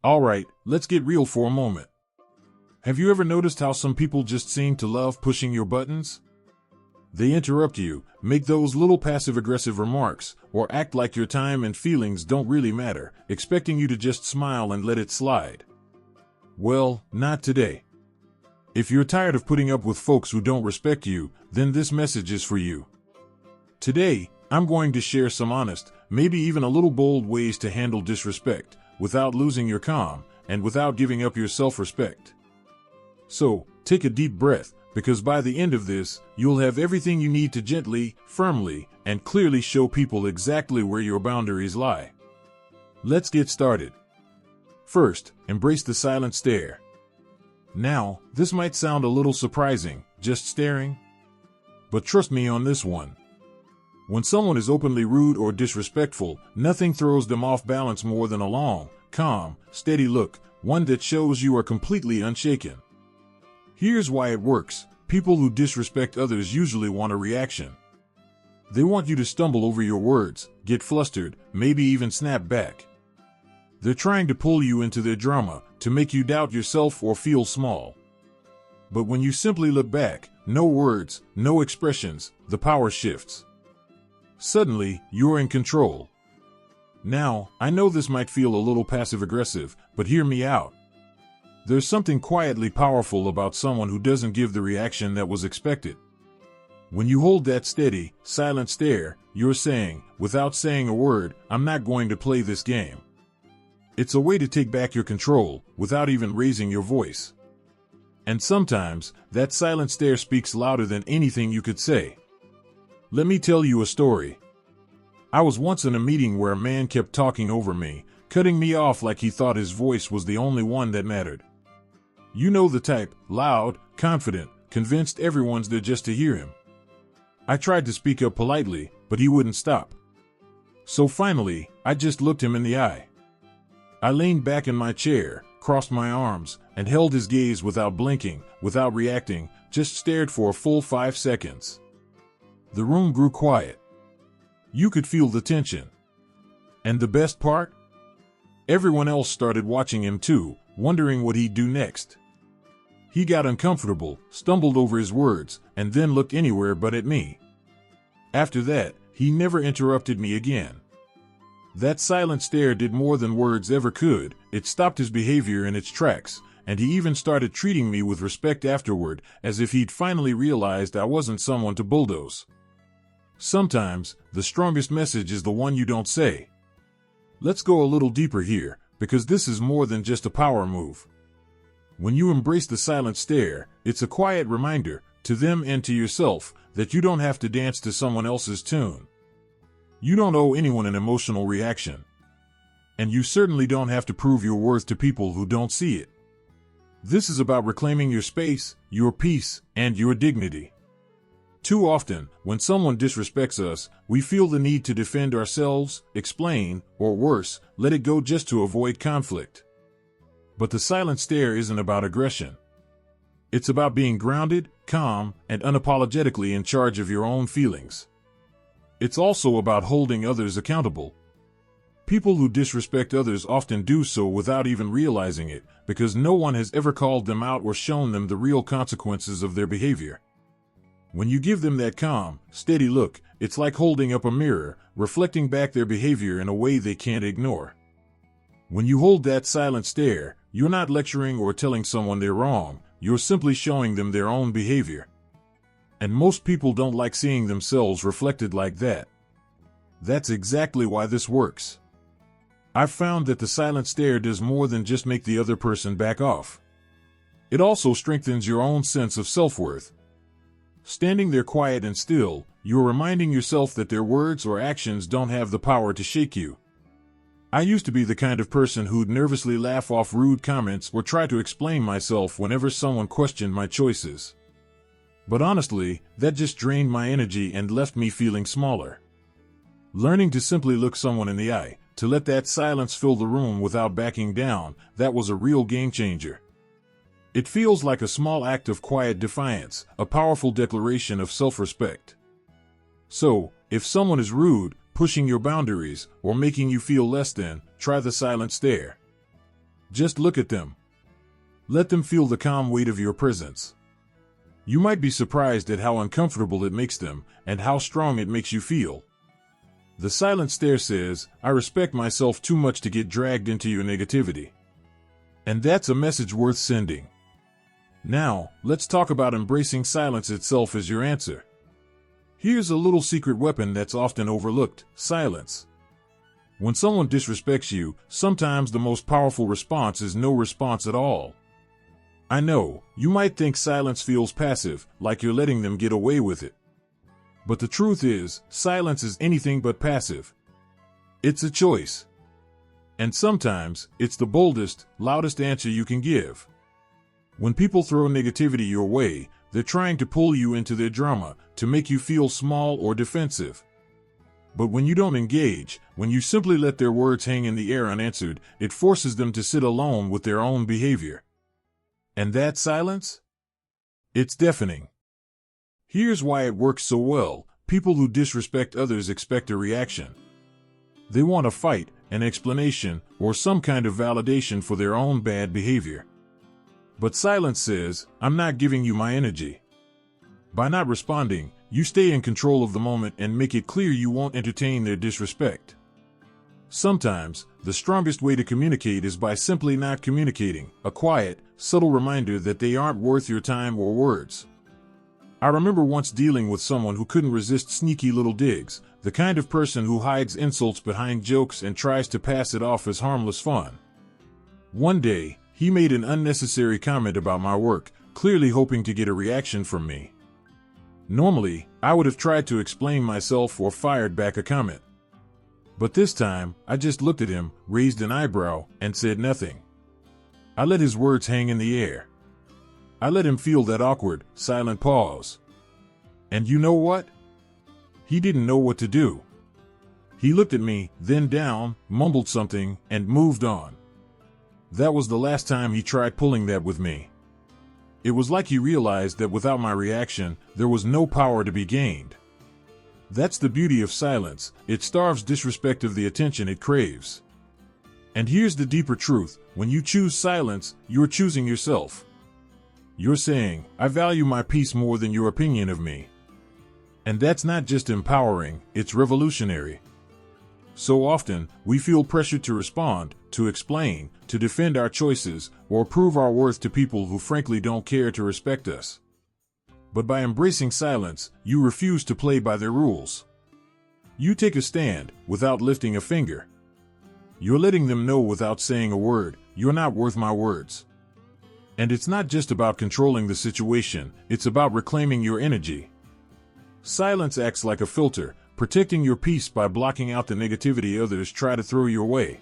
Alright, let's get real for a moment. Have you ever noticed how some people just seem to love pushing your buttons? They interrupt you, make those little passive-aggressive remarks, or act like your time and feelings don't really matter, expecting you to just smile and let it slide. Well, not today. If you're tired of putting up with folks who don't respect you, then this message is for you. Today, I'm going to share some honest, maybe even a little bold ways to handle disrespect, without losing your calm, and without giving up your self-respect. So, take a deep breath, because by the end of this, you'll have everything you need to gently, firmly, and clearly show people exactly where your boundaries lie. Let's get started. First, embrace the silent stare. Now, this might sound a little surprising, just staring. But trust me on this one. When someone is openly rude or disrespectful, nothing throws them off balance more than a long, calm, steady look, one that shows you are completely unshaken. Here's why it works. People who disrespect others usually want a reaction. They want you to stumble over your words, get flustered, maybe even snap back. They're trying to pull you into their drama, to make you doubt yourself or feel small. But when you simply look back, no words, no expressions, the power shifts. Suddenly, you're in control. Now, I know this might feel a little passive-aggressive, but hear me out. There's something quietly powerful about someone who doesn't give the reaction that was expected. When you hold that steady, silent stare, you're saying, without saying a word, I'm not going to play this game. It's a way to take back your control, without even raising your voice. And sometimes, that silent stare speaks louder than anything you could say. Let me tell you a story. I was once in a meeting where a man kept talking over me, cutting me off like he thought his voice was the only one that mattered. You know the type, loud, confident, convinced everyone's there just to hear him. I tried to speak up politely, but he wouldn't stop. So finally, I just looked him in the eye. I leaned back in my chair, crossed my arms, and held his gaze without blinking, without reacting, just stared for a full 5 seconds. The room grew quiet. You could feel the tension. And the best part? Everyone else started watching him too, wondering what he'd do next. He got uncomfortable, stumbled over his words, and then looked anywhere but at me. After that, he never interrupted me again. That silent stare did more than words ever could. It stopped his behavior in its tracks, and he even started treating me with respect afterward, as if he'd finally realized I wasn't someone to bulldoze. Sometimes, the strongest message is the one you don't say. Let's go a little deeper here, because this is more than just a power move. When you embrace the silent stare, it's a quiet reminder, to them and to yourself, that you don't have to dance to someone else's tune. You don't owe anyone an emotional reaction. And you certainly don't have to prove your worth to people who don't see it. This is about reclaiming your space, your peace, and your dignity. Too often, when someone disrespects us, we feel the need to defend ourselves, explain, or worse, let it go just to avoid conflict. But the silent stare isn't about aggression. It's about being grounded, calm, and unapologetically in charge of your own feelings. It's also about holding others accountable. People who disrespect others often do so without even realizing it, because no one has ever called them out or shown them the real consequences of their behavior. When you give them that calm, steady look, it's like holding up a mirror, reflecting back their behavior in a way they can't ignore. When you hold that silent stare, you're not lecturing or telling someone they're wrong, you're simply showing them their own behavior. And most people don't like seeing themselves reflected like that. That's exactly why this works. I've found that the silent stare does more than just make the other person back off. It also strengthens your own sense of self-worth. Standing there quiet and still, you're reminding yourself that their words or actions don't have the power to shake you. I used to be the kind of person who'd nervously laugh off rude comments or try to explain myself whenever someone questioned my choices. But honestly, that just drained my energy and left me feeling smaller. Learning to simply look someone in the eye, to let that silence fill the room without backing down, that was a real game changer. It feels like a small act of quiet defiance, a powerful declaration of self-respect. So, if someone is rude, pushing your boundaries, or making you feel less than, try the silent stare. Just look at them. Let them feel the calm weight of your presence. You might be surprised at how uncomfortable it makes them and how strong it makes you feel. The silent stare says, I respect myself too much to get dragged into your negativity. And that's a message worth sending. Now, let's talk about embracing silence itself as your answer. Here's a little secret weapon that's often overlooked: silence. When someone disrespects you, sometimes the most powerful response is no response at all. I know, you might think silence feels passive, like you're letting them get away with it. But the truth is, silence is anything but passive. It's a choice. And sometimes, it's the boldest, loudest answer you can give. When people throw negativity your way, they're trying to pull you into their drama, to make you feel small or defensive. But when you don't engage, when you simply let their words hang in the air unanswered, it forces them to sit alone with their own behavior. And that silence? It's deafening. Here's why it works so well. People who disrespect others expect a reaction. They want a fight, an explanation, or some kind of validation for their own bad behavior. But silence says, I'm not giving you my energy. By not responding, you stay in control of the moment and make it clear you won't entertain their disrespect. Sometimes, the strongest way to communicate is by simply not communicating, a quiet, subtle reminder that they aren't worth your time or words. I remember once dealing with someone who couldn't resist sneaky little digs, the kind of person who hides insults behind jokes and tries to pass it off as harmless fun. One day, he made an unnecessary comment about my work, clearly hoping to get a reaction from me. Normally, I would have tried to explain myself or fired back a comment. But this time, I just looked at him, raised an eyebrow, and said nothing. I let his words hang in the air. I let him feel that awkward, silent pause. And you know what? He didn't know what to do. He looked at me, then down, mumbled something, and moved on. That was the last time he tried pulling that with me. It was like he realized that without my reaction, there was no power to be gained. That's the beauty of silence. It starves disrespect of the attention it craves. And here's the deeper truth. When you choose silence, you're choosing yourself. You're saying, I value my peace more than your opinion of me. And that's not just empowering, it's revolutionary. So often, we feel pressured to respond, to explain, to defend our choices, or prove our worth to people who frankly don't care to respect us. But by embracing silence, you refuse to play by their rules. You take a stand, without lifting a finger. You're letting them know without saying a word, you're not worth my words. And it's not just about controlling the situation, it's about reclaiming your energy. Silence acts like a filter, protecting your peace by blocking out the negativity others try to throw your way.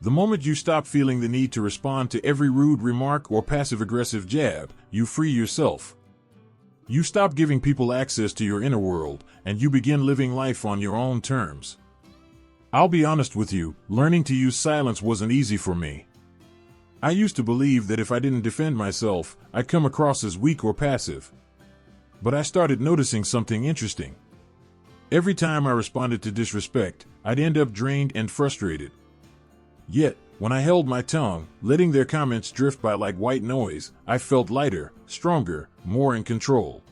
The moment you stop feeling the need to respond to every rude remark or passive-aggressive jab, you free yourself. You stop giving people access to your inner world, and you begin living life on your own terms. I'll be honest with you, learning to use silence wasn't easy for me. I used to believe that if I didn't defend myself, I'd come across as weak or passive. But I started noticing something interesting. Every time I responded to disrespect, I'd end up drained and frustrated. Yet, when I held my tongue, letting their comments drift by like white noise, I felt lighter, stronger, more in control.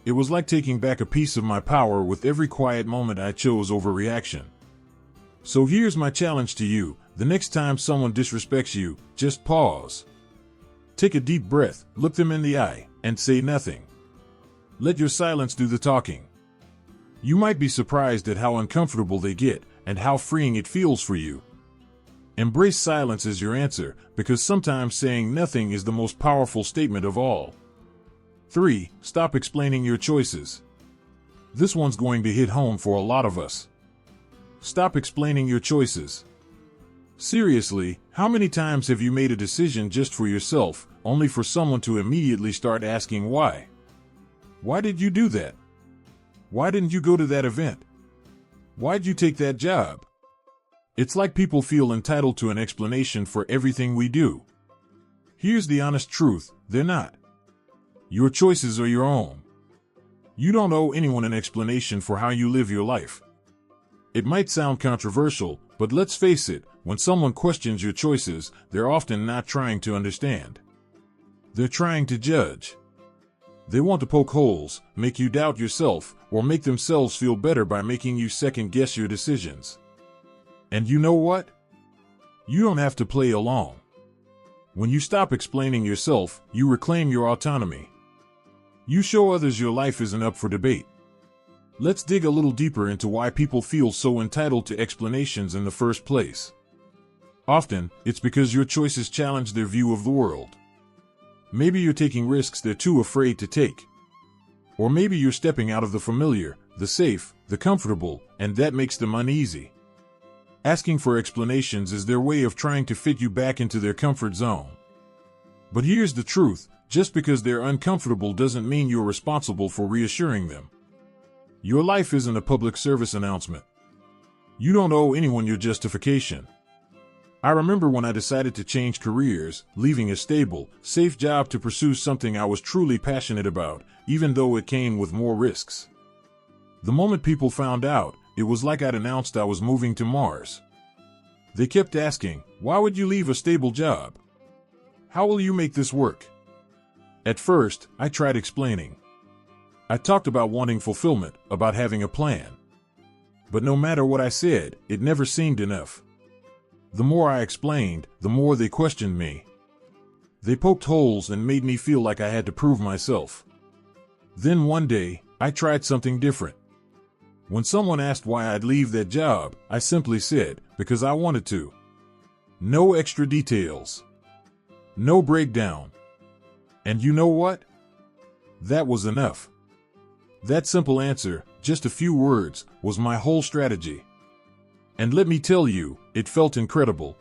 It was like taking back a piece of my power with every quiet moment I chose over reaction. So here's my challenge to you. The next time someone disrespects you, just pause. Take a deep breath, look them in the eye, and say nothing. Let your silence do the talking. You might be surprised at how uncomfortable they get, and how freeing it feels for you. Embrace silence as your answer, because sometimes saying nothing is the most powerful statement of all. 3. Stop explaining your choices. This one's going to hit home for a lot of us. Stop explaining your choices. Seriously, how many times have you made a decision just for yourself, only for someone to immediately start asking why? Why did you do that? Why didn't you go to that event? Why'd you take that job? It's like people feel entitled to an explanation for everything we do. Here's the honest truth, they're not. Your choices are your own. You don't owe anyone an explanation for how you live your life. It might sound controversial, but let's face it, when someone questions your choices, they're often not trying to understand. They're trying to judge. They want to poke holes, make you doubt yourself, or make themselves feel better by making you second-guess your decisions. And you know what? You don't have to play along. When you stop explaining yourself, you reclaim your autonomy. You show others your life isn't up for debate. Let's dig a little deeper into why people feel so entitled to explanations in the first place. Often, it's because your choices challenge their view of the world. Maybe you're taking risks they're too afraid to take. Or maybe you're stepping out of the familiar, the safe, the comfortable, and that makes them uneasy. Asking for explanations is their way of trying to fit you back into their comfort zone. But here's the truth, just because they're uncomfortable doesn't mean you're responsible for reassuring them. Your life isn't a public service announcement. You don't owe anyone your justification. I remember when I decided to change careers, leaving a stable, safe job to pursue something I was truly passionate about, even though it came with more risks. The moment people found out, it was like I'd announced I was moving to Mars. They kept asking, "Why would you leave a stable job? How will you make this work?" At first, I tried explaining. I talked about wanting fulfillment, about having a plan. But no matter what I said, it never seemed enough. The more I explained, the more they questioned me. They poked holes and made me feel like I had to prove myself. Then one day, I tried something different. When someone asked why I'd leave that job, I simply said, because I wanted to. No extra details. No breakdown. And you know what? That was enough. That simple answer, just a few words, was my whole strategy. And let me tell you, it felt incredible.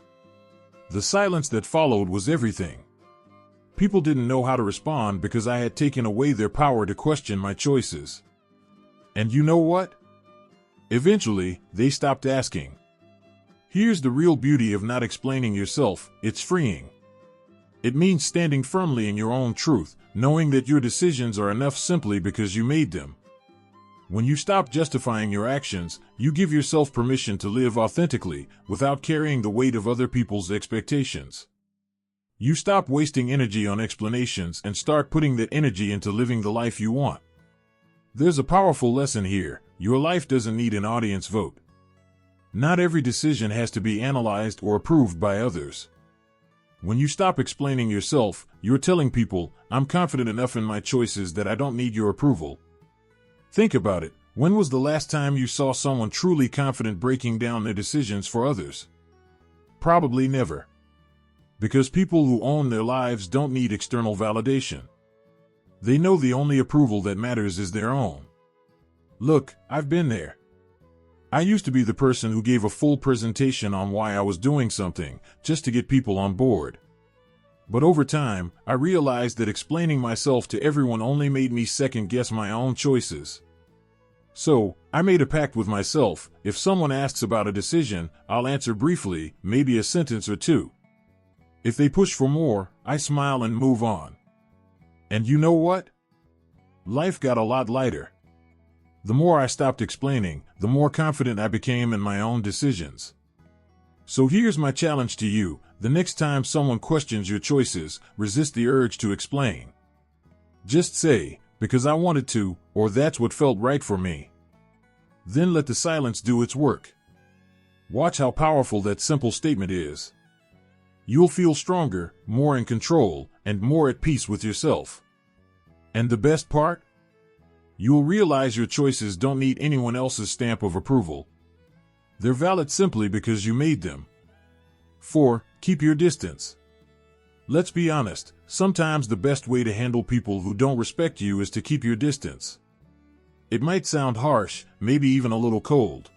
The silence that followed was everything. People didn't know how to respond because I had taken away their power to question my choices. And you know what? Eventually, they stopped asking. Here's the real beauty of not explaining yourself, it's freeing. It means standing firmly in your own truth, knowing that your decisions are enough simply because you made them. When you stop justifying your actions, you give yourself permission to live authentically, without carrying the weight of other people's expectations. You stop wasting energy on explanations and start putting that energy into living the life you want. There's a powerful lesson here. Your life doesn't need an audience vote. Not every decision has to be analyzed or approved by others. When you stop explaining yourself, you're telling people, "I'm confident enough in my choices that I don't need your approval." Think about it. When was the last time you saw someone truly confident breaking down their decisions for others? Probably never. Because people who own their lives don't need external validation. They know the only approval that matters is their own. Look, I've been there. I used to be the person who gave a full presentation on why I was doing something, just to get people on board. But over time, I realized that explaining myself to everyone only made me second-guess my own choices. So, I made a pact with myself. If someone asks about a decision, I'll answer briefly, maybe a sentence or two. If they push for more, I smile and move on. And you know what? Life got a lot lighter. The more I stopped explaining, the more confident I became in my own decisions. So here's my challenge to you. The next time someone questions your choices, resist the urge to explain. Just say, "Because I wanted to," or "That's what felt right for me." Then let the silence do its work. Watch how powerful that simple statement is. You'll feel stronger, more in control, and more at peace with yourself. And the best part? You'll realize your choices don't need anyone else's stamp of approval. They're valid simply because you made them. 4. Keep your distance. Let's be honest, sometimes the best way to handle people who don't respect you is to keep your distance. It might sound harsh, maybe even a little cold.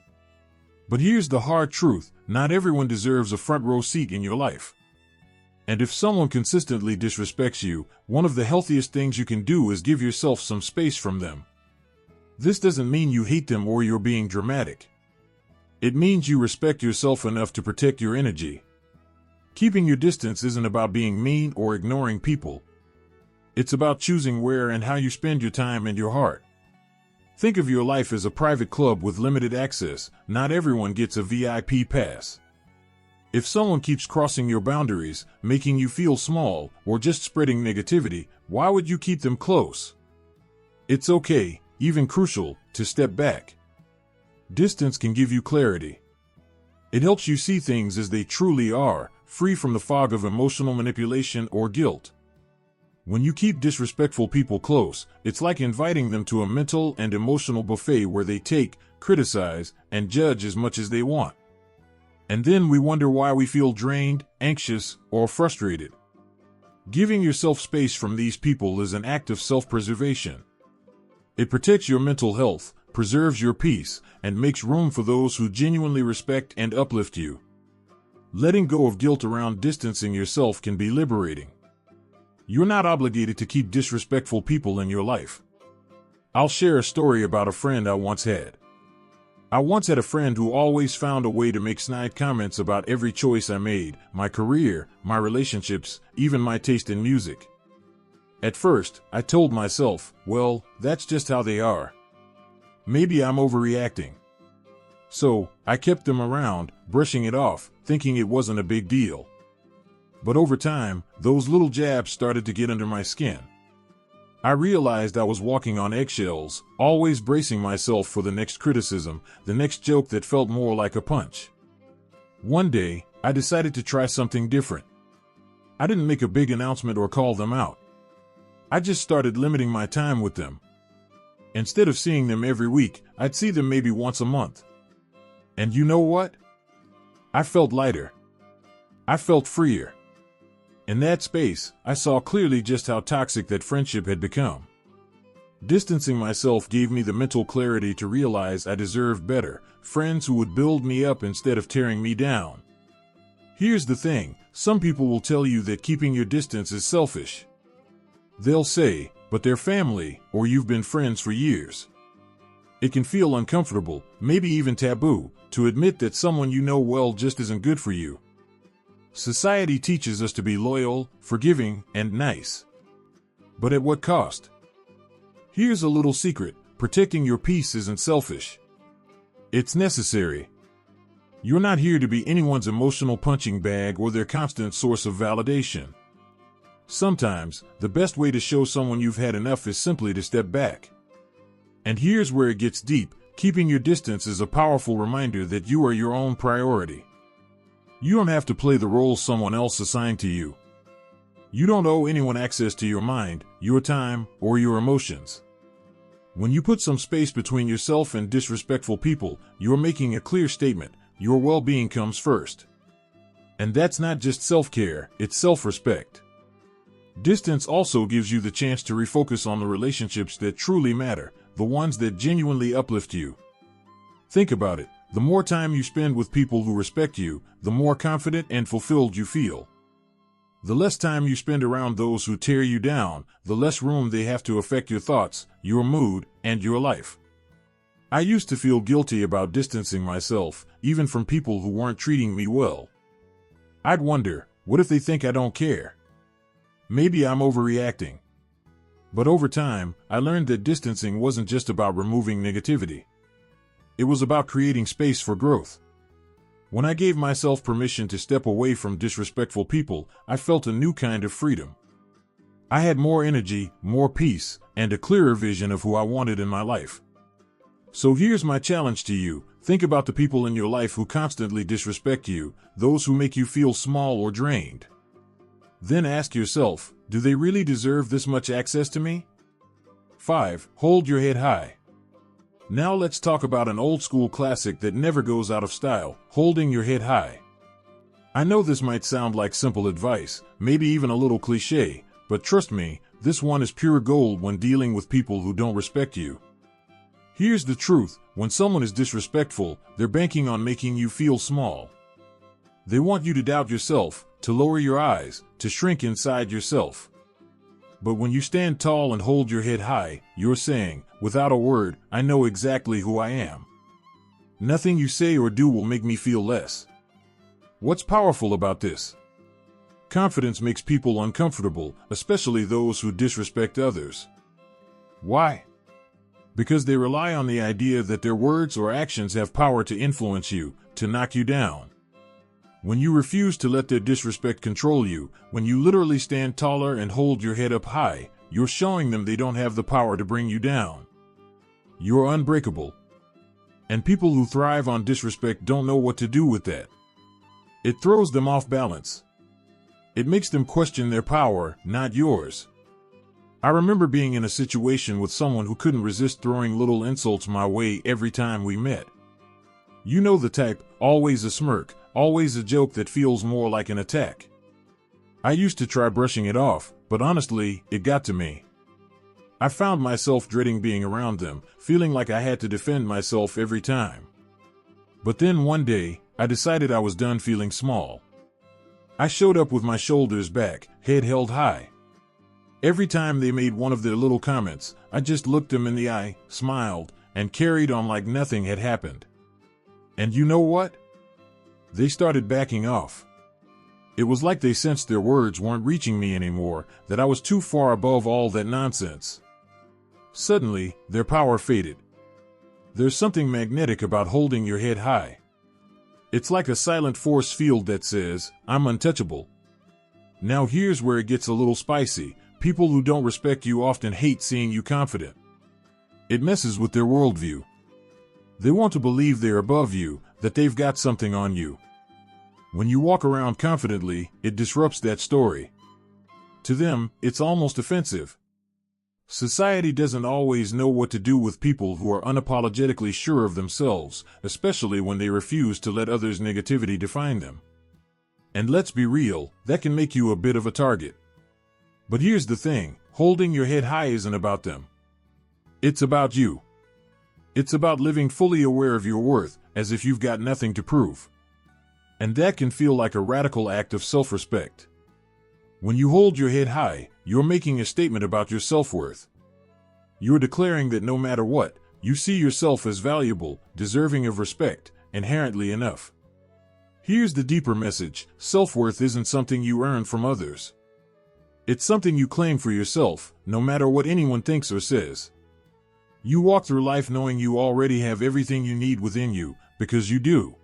But here's the hard truth, not everyone deserves a front row seat in your life. And if someone consistently disrespects you, one of the healthiest things you can do is give yourself some space from them. This doesn't mean you hate them or you're being dramatic. It means you respect yourself enough to protect your energy. Keeping your distance isn't about being mean or ignoring people. It's about choosing where and how you spend your time and your heart. Think of your life as a private club with limited access. Not everyone gets a VIP pass. If someone keeps crossing your boundaries, making you feel small, or just spreading negativity, why would you keep them close? It's okay, even crucial, to step back. Distance can give you clarity. It helps you see things as they truly are, free from the fog of emotional manipulation or guilt. When you keep disrespectful people close, it's like inviting them to a mental and emotional buffet where they take, criticize, and judge as much as they want. And then we wonder why we feel drained, anxious, or frustrated. Giving yourself space from these people is an act of self-preservation. It protects your mental health, preserves your peace, and makes room for those who genuinely respect and uplift you. Letting go of guilt around distancing yourself can be liberating. You're not obligated to keep disrespectful people in your life. I'll share a story about a friend I once had. I once had a friend who always found a way to make snide comments about every choice I made, my career, my relationships, even my taste in music. At first, I told myself, well, that's just how they are. Maybe I'm overreacting. So, I kept them around, brushing it off, thinking it wasn't a big deal. But over time, those little jabs started to get under my skin. I realized I was walking on eggshells, always bracing myself for the next criticism, the next joke that felt more like a punch. One day, I decided to try something different. I didn't make a big announcement or call them out. I just started limiting my time with them. Instead of seeing them every week, I'd see them maybe once a month. And you know what? I felt lighter. I felt freer. In that space, I saw clearly just how toxic that friendship had become. Distancing myself gave me the mental clarity to realize I deserved better, friends who would build me up instead of tearing me down. Here's the thing, some people will tell you that keeping your distance is selfish. They'll say, but they're family, or you've been friends for years. It can feel uncomfortable, maybe even taboo, to admit that someone you know well just isn't good for you. Society teaches us to be loyal, forgiving, and nice. But at what cost? Here's a little secret, protecting your peace isn't selfish. It's necessary. You're not here to be anyone's emotional punching bag or their constant source of validation. Sometimes, the best way to show someone you've had enough is simply to step back. And here's where it gets deep, keeping your distance is a powerful reminder that you are your own priority. You don't have to play the role someone else assigned to you. You don't owe anyone access to your mind, your time, or your emotions. When you put some space between yourself and disrespectful people, you're making a clear statement, your well-being comes first. And that's not just self-care, it's self-respect. Distance also gives you the chance to refocus on the relationships that truly matter, the ones that genuinely uplift you. Think about it. The more time you spend with people who respect you, the more confident and fulfilled you feel. The less time you spend around those who tear you down, the less room they have to affect your thoughts, your mood, and your life. I used to feel guilty about distancing myself, even from people who weren't treating me well. I'd wonder, what if they think I don't care? Maybe I'm overreacting. But over time, I learned that distancing wasn't just about removing negativity. It was about creating space for growth. When I gave myself permission to step away from disrespectful people, I felt a new kind of freedom. I had more energy, more peace, and a clearer vision of who I wanted in my life. So here's my challenge to you. Think about the people in your life who constantly disrespect you, those who make you feel small or drained. Then ask yourself, do they really deserve this much access to me? 5. Hold your head high. Now let's talk about an old-school classic that never goes out of style, holding your head high. I know this might sound like simple advice, maybe even a little cliché, but trust me, this one is pure gold when dealing with people who don't respect you. Here's the truth, when someone is disrespectful, they're banking on making you feel small. They want you to doubt yourself, to lower your eyes, to shrink inside yourself. But when you stand tall and hold your head high, you're saying, without a word, I know exactly who I am. Nothing you say or do will make me feel less. What's powerful about this? Confidence makes people uncomfortable, especially those who disrespect others. Why? because they rely on the idea that their words or actions have power to influence you, to knock you down. When you refuse to let their disrespect control you, when you literally stand taller and hold your head up high, you're showing them they don't have the power to bring you down. You're unbreakable. And people who thrive on disrespect don't know what to do with that. It throws them off balance. It makes them question their power, not yours. I remember being in a situation with someone who couldn't resist throwing little insults my way every time we met. You know the type, always a smirk, always a joke that feels more like an attack. I used to try brushing it off, but honestly, it got to me. I found myself dreading being around them, feeling like I had to defend myself every time. But then one day, I decided I was done feeling small. I showed up with my shoulders back, head held high. Every time they made one of their little comments, I just looked them in the eye, smiled, and carried on like nothing had happened. And you know what? They started backing off. It was like they sensed their words weren't reaching me anymore, that I was too far above all that nonsense. Suddenly, their power faded. There's something magnetic about holding your head high. It's like a silent force field that says, I'm untouchable. Now here's where it gets a little spicy. People who don't respect you often hate seeing you confident. It messes with their worldview. They want to believe they're above you, that they've got something on you. When you walk around confidently, it disrupts that story. To them, it's almost offensive. Society doesn't always know what to do with people who are unapologetically sure of themselves, especially when they refuse to let others' negativity define them. And let's be real, that can make you a bit of a target. But here's the thing, holding your head high isn't about them. It's about you. It's about living fully aware of your worth, as if you've got nothing to prove. And that can feel like a radical act of self-respect. When you hold your head high, you're making a statement about your self-worth. You're declaring that no matter what, you see yourself as valuable, deserving of respect, inherently enough. Here's the deeper message, self-worth isn't something you earn from others. It's something you claim for yourself, no matter what anyone thinks or says. You walk through life knowing you already have everything you need within you, because you do.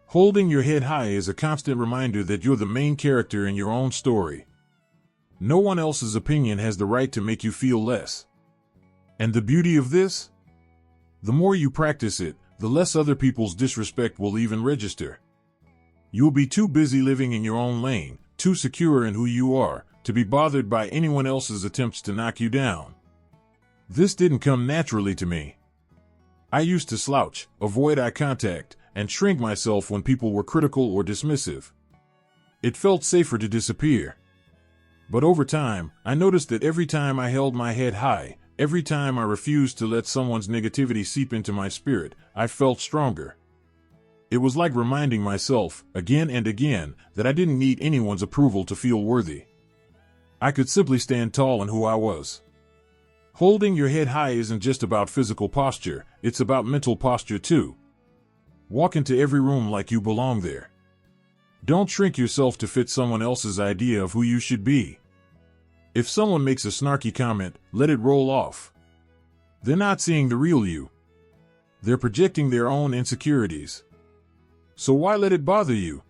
Holding your head high is a constant reminder that you're the main character in your own story. No one else's opinion has the right to make you feel less. And the beauty of this? The more you practice it, the less other people's disrespect will even register. You'll be too busy living in your own lane, too secure in who you are, to be bothered by anyone else's attempts to knock you down. This didn't come naturally to me. I used to slouch, avoid eye contact, and shrink myself when people were critical or dismissive. It felt safer to disappear. But over time, I noticed that every time I held my head high, every time I refused to let someone's negativity seep into my spirit, I felt stronger. It was like reminding myself, again and again, that I didn't need anyone's approval to feel worthy. I could simply stand tall in who I was. Holding your head high isn't just about physical posture, it's about mental posture too. Walk into every room like you belong there. Don't shrink yourself to fit someone else's idea of who you should be. If someone makes a snarky comment, let it roll off. They're not seeing the real you. They're projecting their own insecurities. So why let it bother you?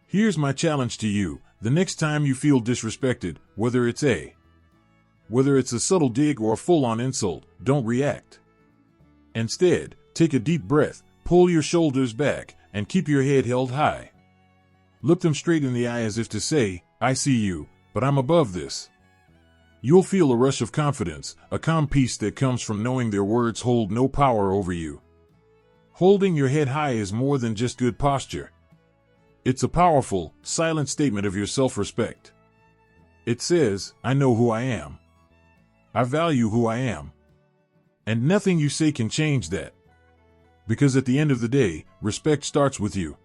Here's my challenge to you. The next time you feel disrespected, whether it's a subtle dig or a full-on insult, don't react. Instead, take a deep breath, pull your shoulders back, and keep your head held high. Look them straight in the eye as if to say, I see you, but I'm above this. You'll feel a rush of confidence, a calm peace that comes from knowing their words hold no power over you. Holding your head high is more than just good posture. It's a powerful, silent statement of your self-respect. It says, I know who I am. I value who I am. And nothing you say can change that. Because at the end of the day, respect starts with you.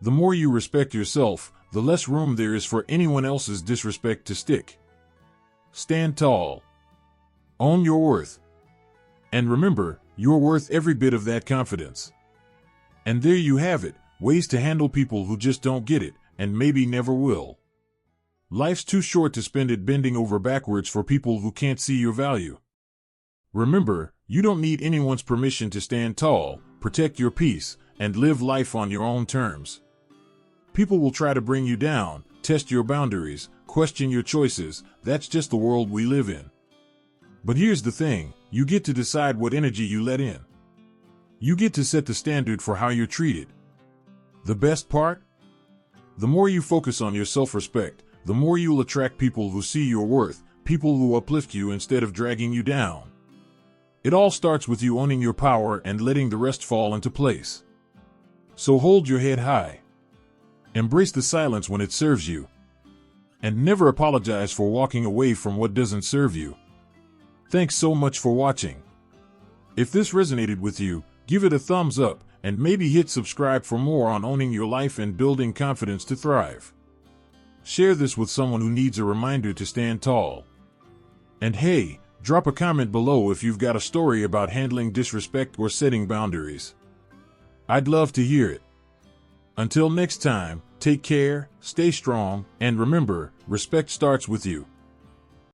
The more you respect yourself, the less room there is for anyone else's disrespect to stick. Stand tall. Own your worth. And remember, you're worth every bit of that confidence. And there you have it, ways to handle people who just don't get it, and maybe never will. Life's too short to spend it bending over backwards for people who can't see your value. Remember, you don't need anyone's permission to stand tall, protect your peace, and live life on your own terms. People will try to bring you down, test your boundaries, question your choices. That's just the world we live in. But here's the thing, you get to decide what energy you let in. You get to set the standard for how you're treated. The best part? The more you focus on your self-respect, the more you'll attract people who see your worth, people who uplift you instead of dragging you down. It all starts with you owning your power and letting the rest fall into place. So hold your head high. Embrace the silence when it serves you. And never apologize for walking away from what doesn't serve you. Thanks so much for watching. If this resonated with you, give it a thumbs up and maybe hit subscribe for more on owning your life and building confidence to thrive. Share this with someone who needs a reminder to stand tall. And hey, drop a comment below if you've got a story about handling disrespect or setting boundaries. I'd love to hear it. Until next time, take care, stay strong, and remember, respect starts with you.